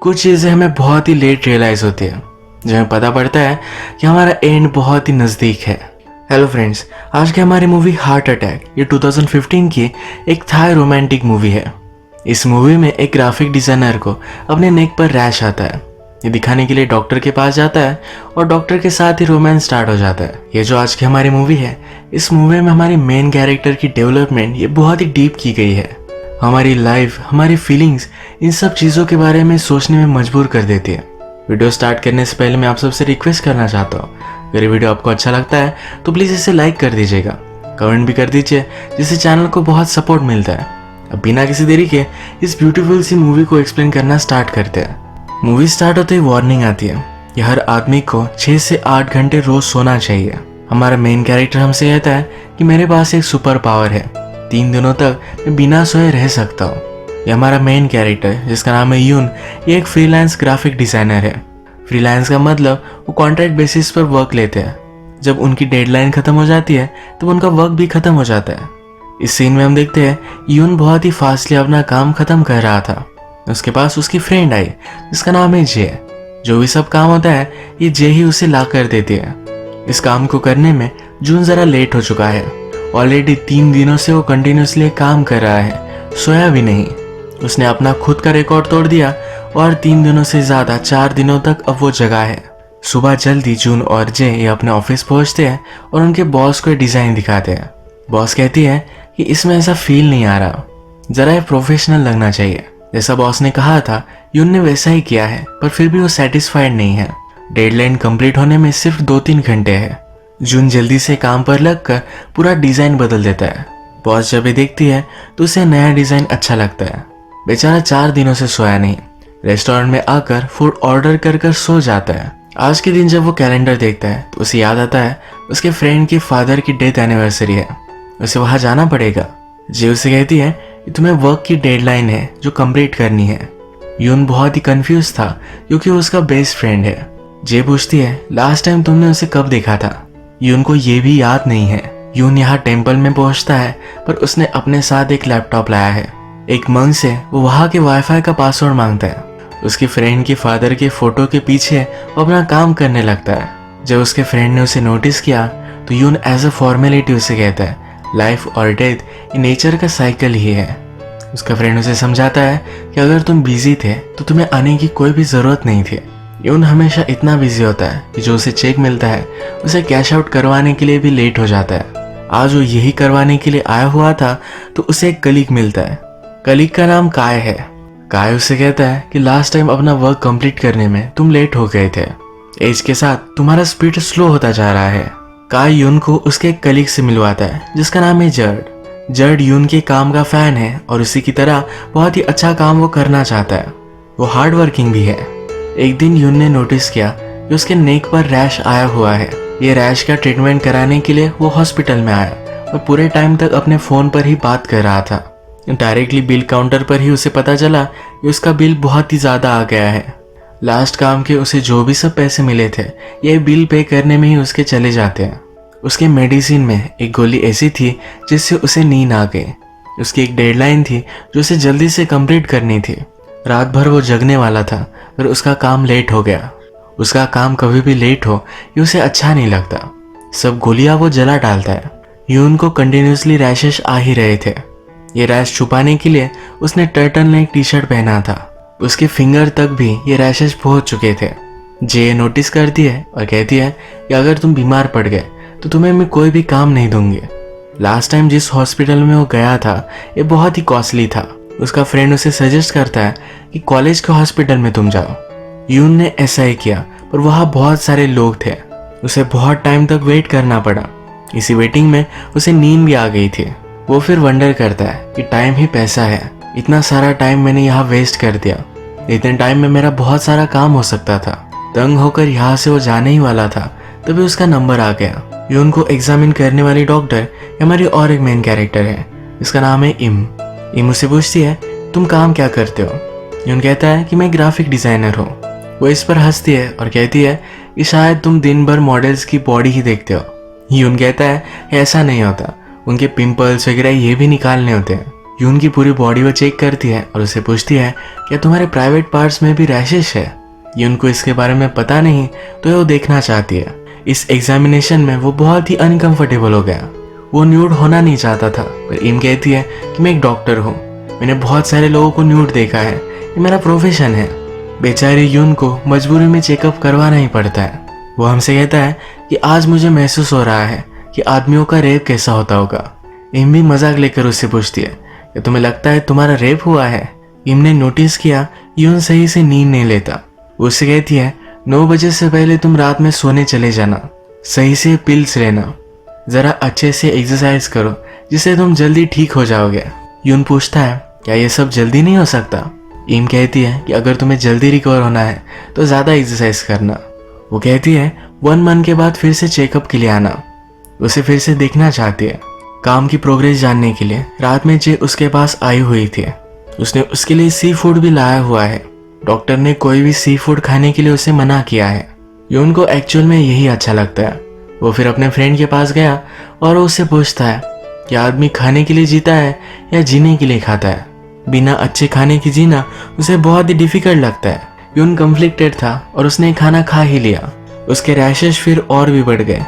कुछ चीज़ें हमें बहुत ही लेट रियलाइज़ होती है, जब हमें पता पड़ता है कि हमारा एंड बहुत ही नज़दीक है। हेलो फ्रेंड्स, आज की हमारी मूवी हार्ट अटैक ये 2015 की एक थाई रोमांटिक मूवी है। इस मूवी में एक ग्राफिक डिज़ाइनर को अपने नेक पर रैश आता है। ये दिखाने के लिए डॉक्टर के पास जाता है और डॉक्टर के साथ ही रोमांस स्टार्ट हो जाता है। ये जो आज की हमारी मूवी है, इस मूवी में हमारी मेन कैरेक्टर की डेवलपमेंट ये बहुत ही डीप की गई है। हमारी लाइफ, हमारी फीलिंग्स, इन सब चीज़ों के बारे में सोचने में मजबूर कर देती है। वीडियो स्टार्ट करने से पहले मैं आप सबसे रिक्वेस्ट करना चाहता हूँ, अगर ये वीडियो आपको अच्छा लगता है तो प्लीज़ इसे लाइक कर दीजिएगा, कमेंट भी कर दीजिए, जिससे चैनल को बहुत सपोर्ट मिलता है। अब बिना किसी देरी के इस ब्यूटीफुल सी मूवी को एक्सप्लेन करना स्टार्ट करते हैं। मूवी स्टार्ट होते ही वार्निंग आती है कि हर आदमी को 6 से 8 घंटे रोज सोना चाहिए। हमारा मेन कैरेक्टर हमसे कहता है कि मेरे पास एक सुपर पावर है, 3 दिनों तक मैं बिना सोए रह सकता हूँ। ये हमारा मेन कैरेक्टर जिसका नाम है यून, ये एक फ्रीलांस ग्राफिक डिज़ाइनर है। फ्रीलांस का मतलब वो कॉन्ट्रैक्ट बेसिस पर वर्क लेते हैं। जब उनकी डेडलाइन खत्म हो जाती है तो उनका वर्क भी खत्म हो जाता है। इस सीन में हम देखते हैं यून बहुत ही फास्टली अपना काम खत्म कर रहा था। उसके पास उसकी फ्रेंड आई जिसका नाम है जे। जो भी सब काम होता है ये जे ही उसे ला कर देती है। इस काम को करने में जून ज़रा लेट हो चुका है। ऑलरेडी 3 दिनों से वो कंटिन्यूसली काम कर रहा है, सोया भी नहीं। उसने अपना खुद का रिकॉर्ड तोड़ दिया और 3 दिनों से ज़्यादा 4 दिनों तक अब वो जगा है। सुबह जल्दी जून और जे ये अपने ऑफिस पहुंचते हैं और उनके बॉस को डिज़ाइन दिखाते हैं। बॉस कहती है कि इसमें ऐसा फील नहीं आ रहा, ज़रा ये प्रोफेशनल लगना चाहिए। जैसा बॉस ने कहा था यून ने वैसा ही किया है, पर फिर भी वो सेटिस्फाइड नहीं है। डेडलाइन कंप्लीट होने में सिर्फ 2-3 घंटे है। जून जल्दी से काम पर लगकर पूरा डिज़ाइन बदल देता है। बॉस जब ये देखती है तो उसे नया डिज़ाइन अच्छा लगता है। बेचारा 4 दिनों से सोया नहीं, रेस्टोरेंट में आकर फूड ऑर्डर कर सो जाता है। आज के दिन जब वो कैलेंडर देखता है तो उसे याद आता है उसके फ्रेंड की फादर की डेथ एनिवर्सरी है, उसे वहाँ जाना पड़ेगा। जे उसे कहती है कि तुम्हें वर्क की डेडलाइन है जो कंप्लीट करनी है। यून बहुत ही कंफ्यूज था क्योंकि वो उसका बेस्ट फ्रेंड है। जे पूछती है लास्ट टाइम तुमने उसे कब देखा था। यून को ये भी याद नहीं है। यून यहाँ टेम्पल में पहुँचता है पर उसने अपने साथ एक लैपटॉप लाया है। एक मंक से वो वहाँ के वाईफाई का पासवर्ड मांगता है। उसकी फ्रेंड की फादर के फोटो के पीछे वो अपना काम करने लगता है। जब उसके फ्रेंड ने उसे नोटिस किया तो यून एज अ फॉर्मेलिटी उसे कहता है लाइफ और डेथ ये नेचर का साइकिल ही है। उसका फ्रेंड उसे समझाता है कि अगर तुम बिजी थे तो तुम्हें आने की कोई भी ज़रूरत नहीं थी। यून हमेशा इतना बिजी होता है कि जो उसे चेक मिलता है उसे कैश आउट करवाने के लिए भी लेट हो जाता है। आज वो यही करवाने के लिए आया हुआ था तो उसे एक कलीग मिलता है। कलीग का नाम काय है। काय उसे कहता है कि लास्ट टाइम अपना वर्क कंप्लीट करने में तुम लेट हो गए थे। एज के साथ तुम्हारा स्पीड स्लो होता जा रहा है। काय यून को उसके एक कलीग से मिलवाता है जिसका नाम है जर्ड। जर्ड यून के काम का फैन है और उसी की तरह बहुत ही अच्छा काम वो करना चाहता है। वो हार्ड वर्किंग भी है। एक दिन यून ने नोटिस किया कि उसके नेक पर रैश आया हुआ है। ये रैश का ट्रीटमेंट कराने के लिए वो हॉस्पिटल में आया और पूरे टाइम तक अपने फ़ोन पर ही बात कर रहा था। डायरेक्टली बिल काउंटर पर ही उसे पता चला कि उसका बिल बहुत ही ज़्यादा आ गया है। लास्ट काम के उसे जो भी सब पैसे मिले थे ये बिल पे करने में ही उसके चले जाते हैं। उसके मेडिसिन में एक गोली ऐसी थी जिससे उसे नींद आ गई। उसकी एक डेडलाइन थी जो उसे जल्दी से कंप्लीट करनी थी। रात भर वो जगने वाला था पर उसका काम लेट हो गया। उसका काम कभी भी लेट हो ये उसे अच्छा नहीं लगता। सब गोलियां वो जला डालता है। यून को कंटिन्यूसली रैशेस आ ही रहे थे। ये रैश छुपाने के लिए उसने टर्टल नेक टी शर्ट पहना था। उसके फिंगर तक भी ये रैशेस पहुंच चुके थे। जे नोटिस करती है और कहती है कि अगर तुम बीमार पड़ गए तो तुम्हें मैं कोई भी काम नहीं दूंगी। लास्ट टाइम जिस हॉस्पिटल में वो गया था ये बहुत ही कॉस्टली था। उसका फ्रेंड उसे सजेस्ट करता है कि कॉलेज के हॉस्पिटल में तुम जाओ। यून ने ऐसा ही किया पर वहाँ बहुत सारे लोग थे। उसे बहुत टाइम तक वेट करना पड़ा। इसी वेटिंग में उसे नींद भी आ गई थी। वो फिर वंडर करता है कि टाइम ही पैसा है, इतना सारा टाइम मैंने यहाँ वेस्ट कर दिया। इतने टाइम में मेरा बहुत सारा काम हो सकता था। तंग होकर यहाँ से वो जाने ही वाला था तभी उसका नंबर आ गया। यून को एग्जामिन करने वाली डॉक्टर हमारी और एक मेन कैरेक्टर है, इसका नाम है इम उसे पूछती है तुम काम क्या करते हो। यून कहता है कि मैं ग्राफिक डिज़ाइनर हूँ। वो इस पर हंसती है और कहती है कि शायद तुम दिन भर मॉडल्स की बॉडी ही देखते हो। यून कहता है ऐसा नहीं होता, उनके पिंपल्स वगैरह ये भी निकालने होते हैं। यून की पूरी बॉडी वो चेक करती है और उसे पूछती है क्या तुम्हारे प्राइवेट पार्ट्स में भी रैशेस है। यून को इसके बारे में पता नहीं तो वो देखना चाहती है। इस एग्जामिनेशन में वो बहुत ही अनकंफर्टेबल हो गया। वो न्यूड होना नहीं चाहता था, पर इम कहती है कि मैं एक डॉक्टर हूँ, मैंने बहुत सारे लोगों को न्यूड देखा है, ये मेरा प्रोफेशन है। बेचारे यून को मजबूरी में चेकअप करवाना ही पड़ता है। वो हमसे कहता है कि आज मुझे महसूस हो रहा है कि आदमियों का रेप कैसा होता होगा। इम भी मजाक लेकर उससे पूछती है कि तुम्हें लगता है तुम्हारा रेप हुआ है। इम ने नोटिस किया यून सही से नींद नहीं लेता। वो उससे कहती है 9 बजे से पहले तुम रात में सोने चले जाना, सही से पिल्स लेना, जरा अच्छे से एक्सरसाइज करो जिससे तुम जल्दी ठीक हो जाओगे। यून पूछता है क्या ये सब जल्दी नहीं हो सकता। इम कहती है कि अगर तुम्हें जल्दी रिकवर होना है तो ज्यादा एक्सरसाइज करना। वो कहती है 1 मंथ के बाद फिर से चेकअप के लिए आना। उसे फिर से देखना चाहती है। काम की प्रोग्रेस जानने के लिए रात में जे उसके पास आई हुई थी। उसने उसके लिए सी फूड भी लाया हुआ है। डॉक्टर ने कोई भी सी फूड खाने के लिए उसे मना किया है। यून को एक्चुअल में यही अच्छा लगता है। वो फिर अपने फ्रेंड के पास गया और उससे पूछता है कि आदमी खाने के लिए जीता है या जीने के लिए खाता है। बिना अच्छे खाने के जीना उसे बहुत ही डिफिकल्ट लगता है। यून कन्फ्लिक्टेड था और उसने खाना खा ही लिया। उसके रैशेस फिर और भी बढ़ गए।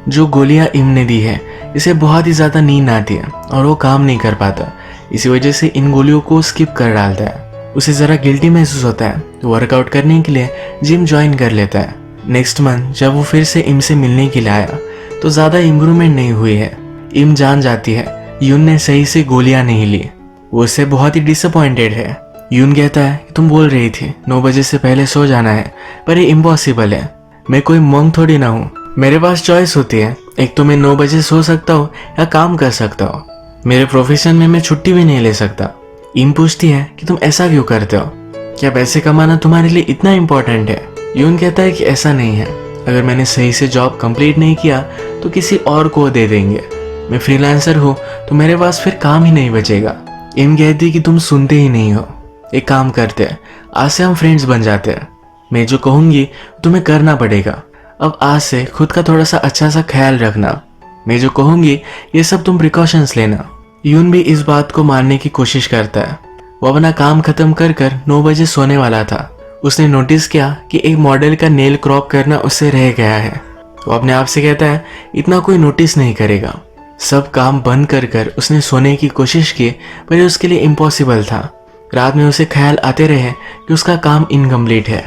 जो गोलियां इम ने दी है इसे बहुत ही ज्यादा नींद आती है और वो काम नहीं कर पाता। इसी वजह से इन गोलियों को स्किप कर डालता है। उसे जरा गिल्टी महसूस होता है तो वर्कआउट करने के लिए जिम ज्वाइन कर लेता है। नेक्स्ट मंथ जब वो फिर से इम से मिलने के लिए आया तो ज्यादा इम्प्रूवमेंट नहीं हुई है। इम जान जाती है यून ने सही से गोलियां नहीं ली। वो उससे बहुत ही डिसअपॉइंटेड है। यून कहता है कि तुम बोल रही थी 9 बजे से पहले सो जाना है, पर ये इम्पॉसिबल है। मैं कोई मंक थोड़ी ना हूँ, मेरे पास चॉइस होती है। एक तो मैं 9 बजे सो सकता हूँ या काम कर सकता हूँ। मेरे प्रोफेशन में मैं छुट्टी भी नहीं ले सकता। इम पूछती है कि तुम ऐसा क्यों करते हो, क्या पैसे कमाना तुम्हारे लिए इतना इम्पोर्टेंट है। यून कहता है कि ऐसा नहीं है, अगर मैंने सही से जॉब कंप्लीट नहीं किया तो किसी और को दे देंगे। मैं फ्रीलांसर हूँ तो मेरे पास फिर काम ही नहीं बचेगा। इम कहती कि तुम सुनते ही नहीं हो। एक काम करते हैं, आज से हम फ्रेंड्स बन जाते हैं। मैं जो कहूंगी तुम्हें करना पड़ेगा। अब आज से खुद का थोड़ा सा अच्छा सा ख्याल रखना। मैं जो कहूंगी ये सब तुम प्रिकॉशंस लेना। यून भी इस बात को मानने की कोशिश करता है। वो अपना काम खत्म कर 9 बजे सोने वाला था। उसने नोटिस किया कि एक मॉडल का नेल क्रॉप करना उससे रह गया है। वो अपने आप से कहता है इतना कोई नोटिस नहीं करेगा। सब काम बंद कर उसने सोने की कोशिश की, पर ये उसके लिए इम्पॉसिबल था। रात में उसे ख्याल आते रहे कि उसका काम इनकम्प्लीट है।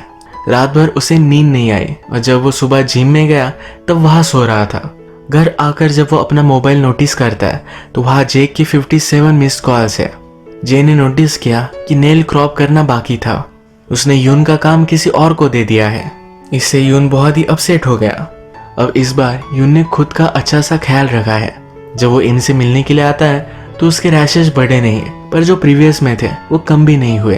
रात भर उसे नींद नहीं आई और जब वो सुबह जिम में गया तब वहां सो रहा था। घर आकर जब वो अपना मोबाइल नोटिस करता है तो वहां जे की 57 मिस्ड कॉल्स है। जे ने नोटिस किया कि नेल क्रॉप करना बाकी था। उसने यून का काम किसी और को दे दिया है। इससे यून बहुत ही अपसेट हो गया। अब इस बार यून ने खुद का अच्छा सा ख्याल रखा है। जब वो इनसे मिलने के लिए आता है तो उसके रैशेस बढ़े नहीं, पर जो प्रीवियस में थे वो कम भी नहीं हुए।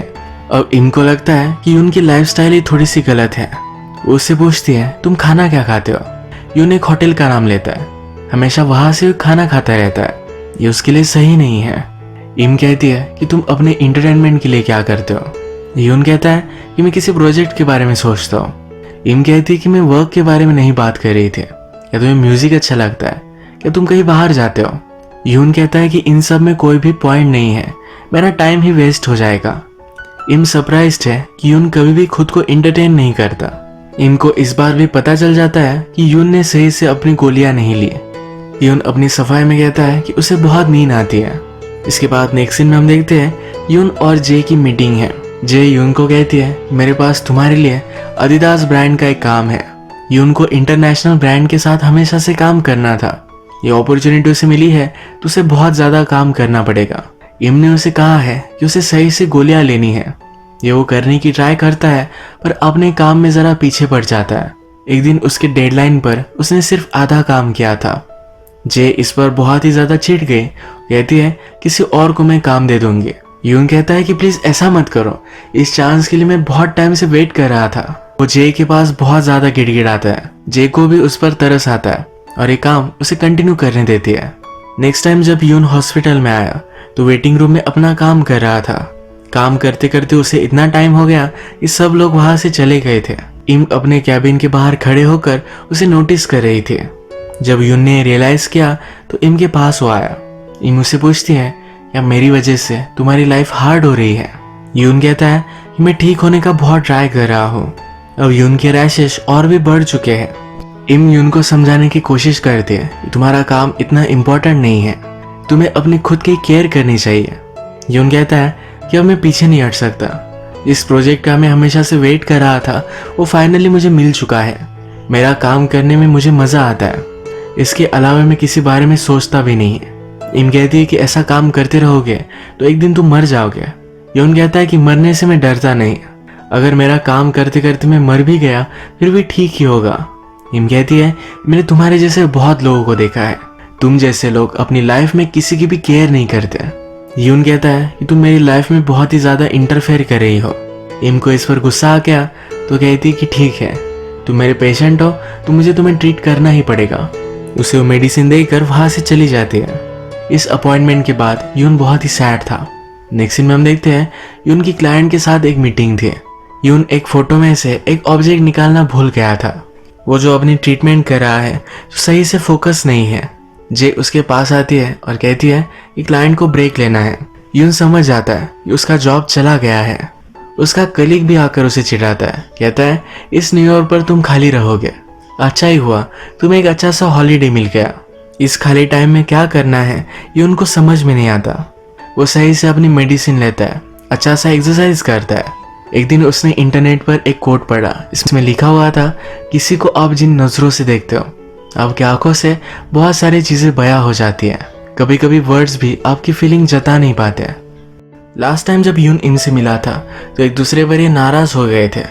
अब इनको लगता है कि यून की लाइफस्टाइल ही थोड़ी सी गलत है। वो उससे पूछती है तुम खाना क्या खाते हो। यून एक होटल का नाम लेता है, हमेशा वहां से खाना खाता रहता है। ये उसके लिए सही नहीं है। इम कहती है कि तुम अपने इंटरटेनमेंट के लिए क्या करते हो। यून कहता है कि मैं किसी प्रोजेक्ट के बारे में सोचता हूँ। इम कहती है कि मैं वर्क के बारे में नहीं बात कर रही थी। क्या तुम्हें म्यूजिक अच्छा लगता है, क्या तुम कहीं बाहर जाते हो। यून कहता है कि इन सब में कोई भी पॉइंट नहीं है, मेरा टाइम ही वेस्ट हो जाएगा। इम सरप्राइज्ड है कि यून कभी भी खुद को एंटरटेन नहीं करता। इम को इस बार भी पता चल जाता है कि यून ने सही से अपनी गोलियां नहीं ली। यून अपनी सफाई में कहता है कि उसे बहुत नींद आती है। इसके बाद नेक्स्ट सीन में हम देखते हैं यून और जे की मीटिंग है। जे यून को कहती है मेरे पास तुम्हारे लिए अदिदास ब्रांड का एक काम है। यून को इंटरनेशनल ब्रांड के साथ हमेशा से काम करना था। ये अपॉर्चुनिटी उसे मिली है तो उसे बहुत ज्यादा काम करना पड़ेगा। इम ने उसे कहा है कि उसे सही से गोलियां लेनी है। ये वो करने की ट्राई करता है पर अपने काम में जरा पीछे पड़ जाता है। एक दिन उसके डेडलाइन पर उसने सिर्फ आधा काम किया था। जे इस पर बहुत ही ज्यादा चिढ़ गई। कहती है किसी और को मैं काम दे दूंगी। यून कहता है कि प्लीज ऐसा मत करो, इस चांस के लिए मैं बहुत टाइम से वेट कर रहा था। वो जे के पास बहुत ज्यादा गिड़गिड़ाता है। जे को भी उस पर तरस आता है और ये काम उसे कंटिन्यू करने देती है। नेक्स्ट टाइम जब यून हॉस्पिटल में आया तो वेटिंग रूम में अपना काम कर रहा था। काम करते करते उसे इतना टाइम हो गया कि सब लोग वहां से चले गए थे। इम अपने कैबिन के बाहर खड़े होकर उसे नोटिस कर रही थी। जब यून ने रियलाइज किया तो इम के पास वो आया। इम उसे पूछती है या मेरी वजह से तुम्हारी लाइफ हार्ड हो रही है। यून कहता है कि मैं ठीक होने का बहुत ट्राई कर रहा हूँ। अब यून के रैशेस और भी बढ़ चुके हैं। इम यून को समझाने की कोशिश करते हैं कि तुम्हारा काम इतना इम्पोर्टेंट नहीं है, तुम्हें अपनी खुद की केयर करनी चाहिए। यून कहता है कि अब मैं पीछे नहीं हट सकता। इस प्रोजेक्ट का मैं हमेशा से वेट कर रहा था, वो फाइनली मुझे मिल चुका है। मेरा काम करने में मुझे मज़ा आता है, इसके अलावा मैं किसी बारे में सोचता भी नहीं है। इम कहती है कि ऐसा काम करते रहोगे तो एक दिन तुम मर जाओगे। यून कहता है कि मरने से मैं डरता नहीं, अगर मेरा काम करते करते मैं मर भी गया फिर भी ठीक ही होगा। इम कहती है मैंने तुम्हारे जैसे बहुत लोगों को देखा है, तुम जैसे लोग अपनी लाइफ में किसी की भी केयर नहीं करते। यून कहता है कि तुम मेरी लाइफ में बहुत ही ज़्यादा इंटरफेयर कर रही हो। इम को इस पर गुस्सा आ गया तो कहती कि ठीक है, तुम मेरे पेशेंट हो तो मुझे तुम्हें ट्रीट करना ही पड़ेगा। उसे वो मेडिसिन देकर वहाँ से चली जाती है। इस अपॉइंटमेंट के बाद यून बहुत ही सैड था। नेक्स्ट सीन में हम देखते हैं यून की क्लाइंट के साथ एक मीटिंग थी। यून एक फोटो में से एक ऑब्जेक्ट निकालना भूल गया था। वो जो अपनी ट्रीटमेंट कर रहा है तो सही से फोकस नहीं है। जे उसके पास आती है और कहती है कि क्लाइंट को ब्रेक लेना है। यून समझ जाता है कि उसका जॉब चला गया है। उसका कलीग भी आकर उसे चिढ़ाता है, कहता है इस न्यू ईयर पर तुम खाली रहोगे, अच्छा ही हुआ तुम्हें एक अच्छा सा हॉलीडे मिल गया। इस खाली टाइम में क्या करना है ये उनको समझ में नहीं आता। वो सही से अपनी मेडिसिन लेता है, अच्छा सा एक्सरसाइज करता है। एक दिन उसने इंटरनेट पर एक कोट पढ़ा, इसमें लिखा हुआ था किसी को आप जिन नजरों से देखते हो आपकी आंखों से बहुत सारी चीजें बयां हो जाती है। कभी कभी वर्ड्स भी आपकी फीलिंग जता नहीं पाते। लास्ट टाइम जब यून इम से मिला था तो एक दूसरे पर ये नाराज हो गए थे।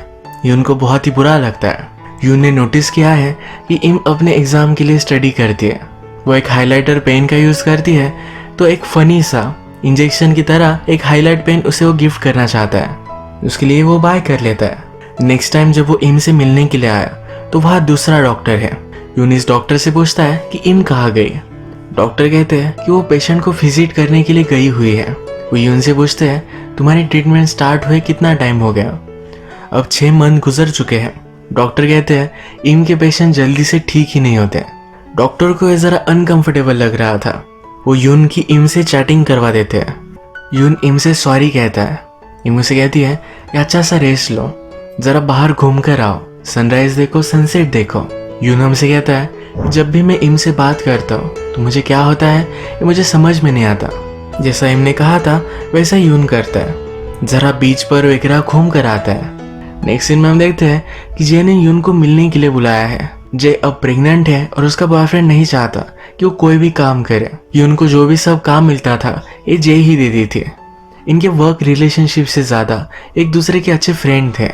यून को बहुत ही बुरा लगता है। यून ने नोटिस किया है कि इम अपने एग्जाम के लिए स्टडी करती है। वो एक हाइलाइटर पेन का यूज करती है तो एक फनी सा इंजेक्शन की तरह एक हाईलाइट पेन उसे वो गिफ्ट करना चाहता है। उसके लिए वो बाय कर लेता है। नेक्स्ट टाइम जब वो इम से मिलने के लिए आया तो वहाँ दूसरा डॉक्टर है। यून इस डॉक्टर से पूछता है कि इम कहाँ गई। डॉक्टर कहते हैं कि वो पेशेंट को विजिट करने के लिए गई हुई है। वो यून से पूछते हैं तुम्हारी ट्रीटमेंट स्टार्ट हुए कितना टाइम हो गया। अब 6 मंथ गुजर चुके हैं। डॉक्टर कहते हैं इम के पेशेंट जल्दी से ठीक ही नहीं होते। डॉक्टर को ये जरा अनकंफर्टेबल लग रहा था। वो यून की इम से चैटिंग करवा देते हैं। यून इम से सॉरी कहता है। इम उसे कहती है कि अच्छा सा रेस्ट लो, जरा बाहर घूम कर आओ, सनराइज देखो, सनसेट देखो। यून हमसे कहता है जब भी मैं इम से बात करता हूँ तो मुझे क्या होता है ये मुझे समझ में नहीं आता। जैसा इम ने कहा था वैसा यून करता है, जरा बीच पर वगैरह घूम कर आता है। नेक्स्ट सीन में हम देखते हैं कि जे ने यून को मिलने के लिए बुलाया है। जे अब प्रेग्नेंट है और उसका बॉयफ्रेंड नहीं चाहता कि वो कोई भी काम करे। यून को जो भी सब काम मिलता था ये जे ही देती थी। इनके वर्क रिलेशनशिप से ज्यादा एक दूसरे के अच्छे फ्रेंड थे।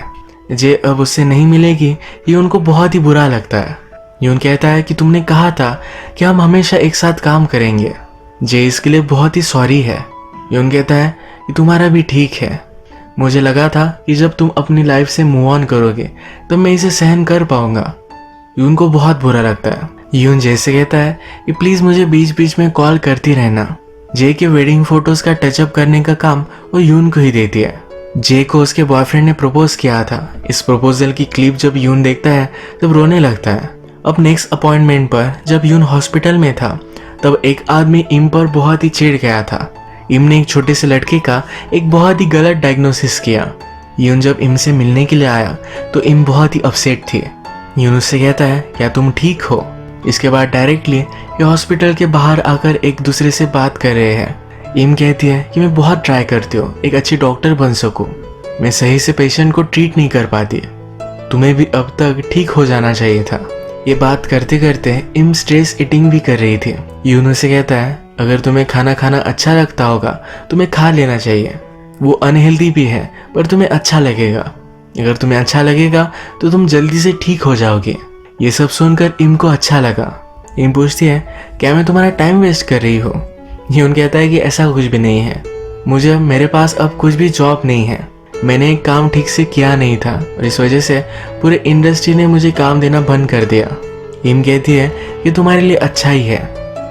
जे अब उससे नहीं मिलेगी ये उनको बहुत ही बुरा लगता है। यून कहता है कि तुमने कहा था कि हम हमेशा एक साथ काम करेंगे। जे इसके लिए बहुत ही सॉरी है। यून कहता है कि तुम्हारा भी ठीक है, मुझे लगा था कि जब तुम अपनी लाइफ से मूव ऑन करोगे तब मैं इसे सहन कर पाऊंगा। यून को बहुत बुरा लगता है। यून जे से कहता है कि प्लीज मुझे बीच बीच में कॉल करती रहना। जे के वेडिंग फोटोज का टचअप करने का काम वो यून को ही देती है। जे को उसके बॉयफ्रेंड ने प्रपोज किया था। इस प्रपोजल की क्लिप जब यून देखता है तब रोने लगता है। अब नेक्स्ट अपॉइंटमेंट पर जब यून हॉस्पिटल में था तब एक आदमी इम पर बहुत ही चिढ़ गया था। इम ने एक छोटे से लड़के का एक बहुत ही गलत डायग्नोसिस किया। यून जब इम से मिलने के लिए आया तो इम बहुत ही अपसेट थी। यून उससे कहता है क्या तुम ठीक हो। इसके बाद डायरेक्टली ये हॉस्पिटल के बाहर आकर एक दूसरे से बात कर रहे हैं। इम कहती है कि मैं बहुत ट्राई करती हूँ एक अच्छी डॉक्टर बन सकूं, मैं सही से पेशेंट को ट्रीट नहीं कर पाती, तुम्हें भी अब तक ठीक हो जाना चाहिए था। ये बात करते करते इम स्ट्रेस ईटिंग भी कर रही थी। यून उसे कहता है अगर तुम्हें खाना खाना अच्छा लगता होगा तुम्हें खा लेना चाहिए, वो अनहेल्दी भी है पर तुम्हें अच्छा लगेगा, अगर तुम्हें अच्छा लगेगा तो तुम जल्दी से ठीक हो जाओगे। ये सब सुनकर इम को अच्छा लगा। इम पूछती है क्या मैं तुम्हारा टाइम वेस्ट कर रही हूँ। यून कहता है कि ऐसा कुछ भी नहीं है, मेरे पास अब कुछ भी जॉब नहीं है, मैंने एक काम ठीक से किया नहीं था और इस वजह से पूरे इंडस्ट्री ने मुझे काम देना बंद कर दिया। इम कहती है कि तुम्हारे लिए अच्छा ही है,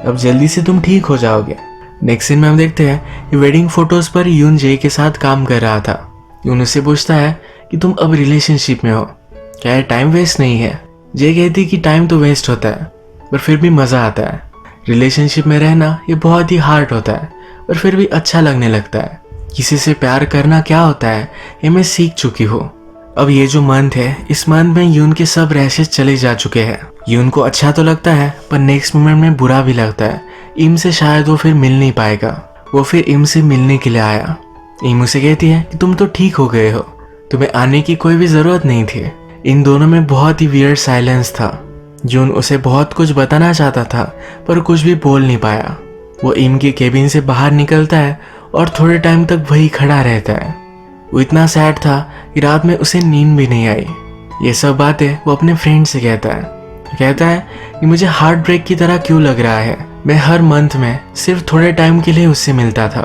अब जल्दी से तुम ठीक हो जाओगे। नेक्स्ट सीन में हम देखते हैं कि वेडिंग फोटोज पर यून जे के साथ काम कर रहा था। यून उससे पूछता है कि तुम अब रिलेशनशिप में हो, क्या ये टाइम वेस्ट नहीं है। जे कहती कि टाइम तो वेस्ट होता है पर फिर भी मज़ा आता है, रिलेशनशिप में रहना ये बहुत ही हार्ड होता है पर फिर भी अच्छा लगने लगता है। किसी से प्यार करना क्या होता है ये मैं सीख चुकी हूँ। अब ये जो मंथ है, इस मंथ में यून के सब रैशेस चले जा चुके हैं। यून को अच्छा तो लगता है पर नेक्स्ट मोमेंट में बुरा भी लगता है। इम से शायद वो फिर मिल नहीं पाएगा। वो फिर इम से मिलने के लिए आया। इम उसे कहती है कि तुम तो ठीक हो गए हो, तुम्हें आने की कोई भी जरूरत नहीं थी। इन दोनों में बहुत ही वियर्ड साइलेंस था। यून उसे बहुत कुछ बताना चाहता था पर कुछ भी बोल नहीं पाया। वो इम के केबिन से बाहर निकलता है और थोड़े टाइम तक वही खड़ा रहता है। वो इतना सैड था कि रात में उसे नींद भी नहीं आई। ये सब बातें वो अपने फ्रेंड से कहता है कि मुझे हार्ट ब्रेक की तरह क्यों लग रहा है। मैं हर मंथ में सिर्फ थोड़े टाइम के लिए उससे मिलता था।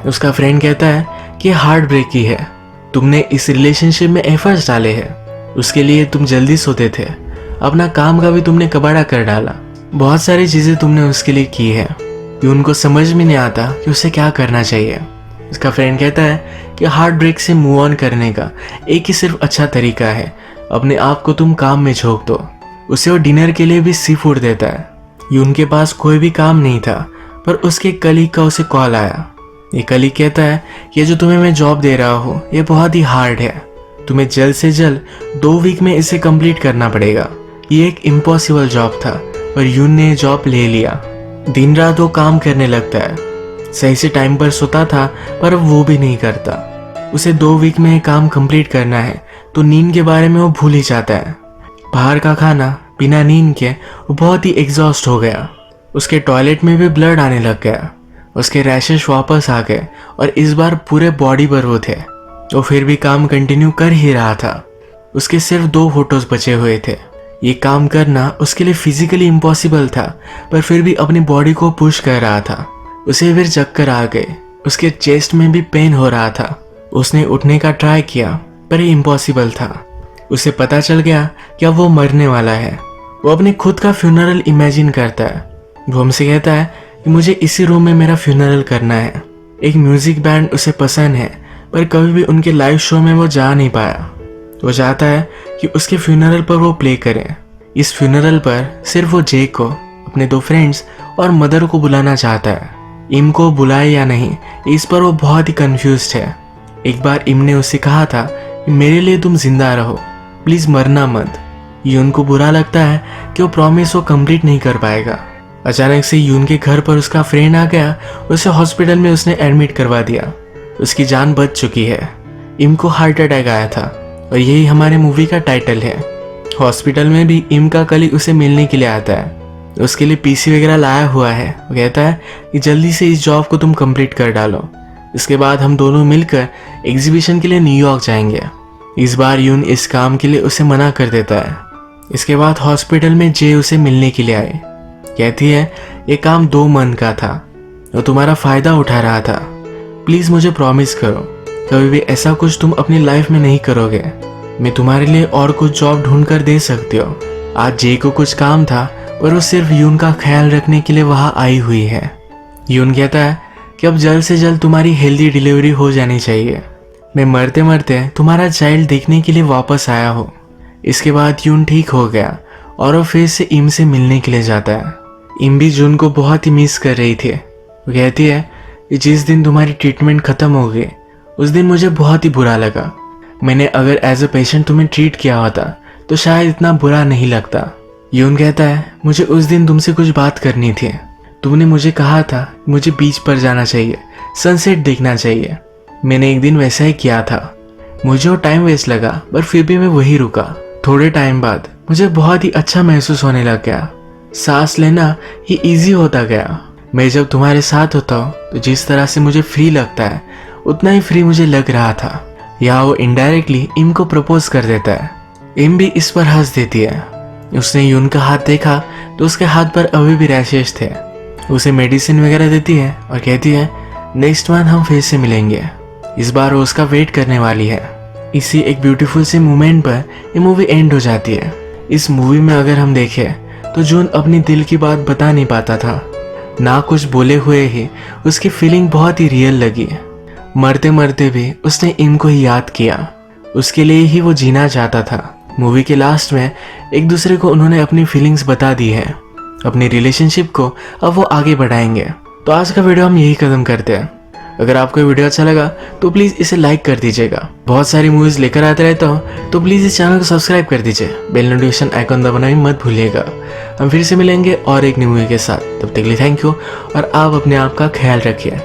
उसका फ्रेंड कहता है कि हार्ट ब्रेक ही है, तुमने इस रिलेशनशिप में एफर्ट्स डाले हैं, उसके लिए तुम जल्दी सोते थे, अपना काम का भी तुमने कबाड़ा कर डाला, बहुत सारी चीजें तुमने उसके लिए की है कि उनको समझ में नहीं आता कि उसे क्या करना चाहिए। उसका फ्रेंड कहता है कि हार्ट ब्रेक से मूव ऑन करने का एक ही सिर्फ अच्छा तरीका है, अपने आप को तुम काम में झोंक दो। उसे वो डिनर के लिए भी सी फूड देता है। यून के पास कोई भी काम नहीं था पर उसके कलीग का उसे कॉल आया। ये कलीग कहता है ये जो तुम्हें मैं जॉब दे रहा हूँ ये बहुत ही हार्ड है, तुम्हें जल्द से जल्द 2 वीक में इसे कंप्लीट करना पड़ेगा। ये एक इम्पॉसिबल जॉब था पर यून ने जॉब ले लिया। दिन रात वो काम करने लगता है, सही से टाइम पर सोता था पर अब वो भी नहीं करता। उसे 2 वीक में काम कंप्लीट करना है तो नींद के बारे में वो भूल ही जाता है। बाहर का खाना बिना नींद के वो बहुत ही एग्जॉस्ट हो गया। उसके टॉयलेट में भी ब्लड आने लग गया। उसके रैशेस वापस आ गए और इस बार पूरे बॉडी पर वो थे। वो फिर भी काम कंटिन्यू कर ही रहा था। उसके सिर्फ 2 फोटोज बचे हुए थे। ये काम करना उसके लिए फिजिकली इम्पॉसिबल था पर फिर भी अपनी बॉडी को पुश कर रहा था। उसे फिर चक्कर आ गए, उसके चेस्ट में भी पेन हो रहा था। उसने उठने का ट्राई किया पर ये इम्पॉसिबल था। उसे पता चल गया कि अब वो मरने वाला है। वो अपने खुद का फ्यूनरल इमेजिन करता है। वो हमसे कहता है कि मुझे इसी रूम में मेरा फ्यूनरल करना है। एक म्यूजिक बैंड उसे पसंद है पर कभी भी उनके लाइव शो में वो जा नहीं पाया। वो चाहता है कि उसके फ्यूनरल पर वो प्ले करें। इस फ्यूनरल पर सिर्फ वो जे को, अपने 2 फ्रेंड्स और मदर को बुलाना चाहता है। इम को बुलाए या नहीं इस पर वो बहुत ही कंफ्यूज्ड है। एक बार इम ने उससे कहा था कि मेरे लिए तुम जिंदा रहो, प्लीज मरना मत। यून को बुरा लगता है कि वो प्रॉमिस वो कंप्लीट नहीं कर पाएगा। अचानक से यून के घर पर उसका फ्रेंड आ गया। उसे हॉस्पिटल में उसने एडमिट करवा दिया। उसकी जान बच चुकी है। इम को हार्ट अटैक आया था और यही हमारे मूवी का टाइटल है। हॉस्पिटल में भी इम का कलीग उसे मिलने के लिए आता है। उसके लिए पीसी वगैरह लाया हुआ है। वो कहता है कि जल्दी से इस जॉब को तुम कंप्लीट कर डालो, इसके बाद हम दोनों मिलकर एग्जीबिशन के लिए न्यूयॉर्क जाएंगे। इस बार यून इस काम के लिए उसे मना कर देता है। इसके बाद हॉस्पिटल में जे उसे मिलने के लिए आए। कहती है ये काम 2 मंथ का था, वो तुम्हारा फायदा उठा रहा था, प्लीज मुझे प्रॉमिस करो कभी भी ऐसा कुछ तुम अपनी लाइफ में नहीं करोगे। मैं तुम्हारे लिए और कुछ जॉब ढूंढ कर दे सकती हो। आज जे को कुछ काम था और वो सिर्फ यून का ख्याल रखने के लिए वहां आई हुई है। यून कहता है कि अब जल्द से जल्द तुम्हारी हेल्दी डिलीवरी हो जानी चाहिए। मैं मरते मरते तुम्हारा चाइल्ड देखने के लिए वापस आया हूँ। इसके बाद यून ठीक हो गया और वो फिर से इम से मिलने के लिए जाता है। इम भी जून को बहुत ही मिस कर रही थी। वो कहती है कि जिस दिन तुम्हारी ट्रीटमेंट खत्म हो गई उस दिन मुझे बहुत ही बुरा लगा। मैंने अगर एज अ पेशेंट तुम्हें ट्रीट किया होता तो शायद इतना बुरा नहीं लगता। यून कहता है मुझे उस दिन तुमसे कुछ बात करनी थी। तुमने मुझे कहा था मुझे बीच पर जाना चाहिए, सनसेट देखना चाहिए। मैंने एक दिन वैसा ही किया था। मुझे वो टाइम वेस्ट लगा पर फिर भी मैं वही रुका। थोड़े टाइम बाद मुझे बहुत ही अच्छा महसूस होने लग गया। सांस लेना ही इजी होता गया। मैं जब तुम्हारे साथ होता हूँ तो जिस तरह से मुझे फ्री लगता है उतना ही फ्री मुझे लग रहा था। यहाँ वो इनडायरेक्टली इम को प्रपोज कर देता है। इम भी इस पर हंस देती है। उसने यून का हाथ देखा तो उसके हाथ पर अभी भी रैशेस थे। उसे मेडिसिन वगैरह देती है और कहती है नेक्स्ट मंथ हम फिर से मिलेंगे। इस बार वो उसका वेट करने वाली है। इसी एक ब्यूटीफुल से मोमेंट पर ये मूवी एंड हो जाती है। इस मूवी में अगर हम देखें तो जून अपनी दिल की बात बता नहीं पाता था। ना कुछ बोले हुए ही उसकी फीलिंग बहुत ही रियल लगी। मरते मरते भी उसने इम को ही याद किया। उसके लिए ही वो जीना चाहता था। मूवी के लास्ट में एक दूसरे को उन्होंने अपनी फीलिंग्स बता दी है। अपनी रिलेशनशिप को अब वो आगे बढ़ाएंगे। तो आज का वीडियो हम यही खत्म करते हैं। अगर आपको ये वीडियो अच्छा लगा तो प्लीज़ इसे लाइक कर दीजिएगा। बहुत सारी मूवीज़ लेकर आते रहता हूँ, तो प्लीज़ इस चैनल को सब्सक्राइब कर दीजिए। बेल नोटिफिकेशन आइकन दबाना भी मत भूलिएगा। हम फिर से मिलेंगे और एक न्यू मूवी के साथ। तब तक के लिए थैंक यू और आप अपने आप का ख्याल रखिए।